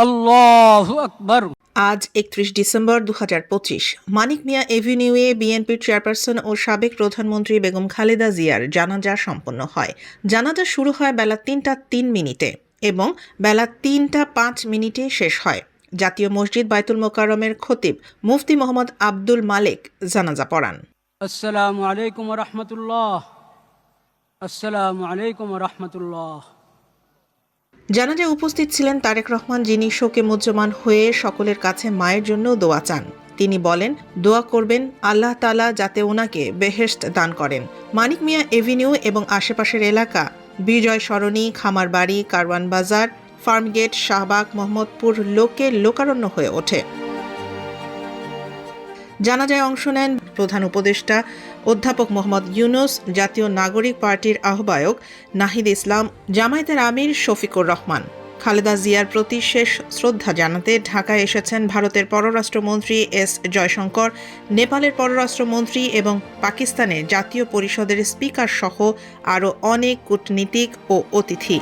আল্লাহু আকবার। আজ ৩১ ডিসেম্বর ২০২৫ মানিক মিয়া এভিনিউয়ে বিএনপির চেয়ারপারসন ও সাবেক প্রধানমন্ত্রী বেগম খালেদা জিয়ার জানাজা সম্পন্ন হয়। জানাজা শুরু হয় বেলা ৩টা ৩ মিনিটে এবং বেলা ৩টা ৫ মিনিটে শেষ হয়। জাতীয় মসজিদ বায়তুল মোকাররমের খতিব মুফতি মোহাম্মদ আব্দুল মালেক জানাজা পড়ান। আসসালামু আলাইকুম ওয়া রাহমাতুল্লাহ। আসসালামু আলাইকুম ওয়া রাহমাতুল্লাহ। জানাজায় উপস্থিত ছিলেন তারেক রহমান, যিনি শোকে মুহ্যমান হয়ে সকলের কাছে মায়ের জন্য দোয়া চান। তিনি বলেন, দোয়া করবেন আল্লাহ তাআলা যাতে ওনাকে বেহেশত দান করেন। মানিক মিয়া এভিনিউ এবং আশেপাশের এলাকা বিজয় সরণি, খামারবাড়ি, কারওয়ান বাজার, ফার্মগেট, শাহবাগ, মোহাম্মদপুর লোকে লোকারণ্য হয়ে ওঠে। জানাজায় অংশ নেন প্রধান উপদেষ্টা অধ্যাপক মোহাম্মদ ইউনূস, জাতীয় নাগরিক পার্টির আহ্বায়ক নাহিদ ইসলাম, জামায়াতের আমির শফিকুর রহমান। খালেদা জিয়ার প্রতি শেষ শ্রদ্ধা জানাতে ঢাকায় এসেছেন ভারতের পররাষ্ট্রমন্ত্রী এস জয়শঙ্কর, নেপালের পররাষ্ট্রমন্ত্রী এবং পাকিস্তানের জাতীয় পরিষদের স্পিকার সহ আরও অনেক কূটনীতিক ও অতিথি।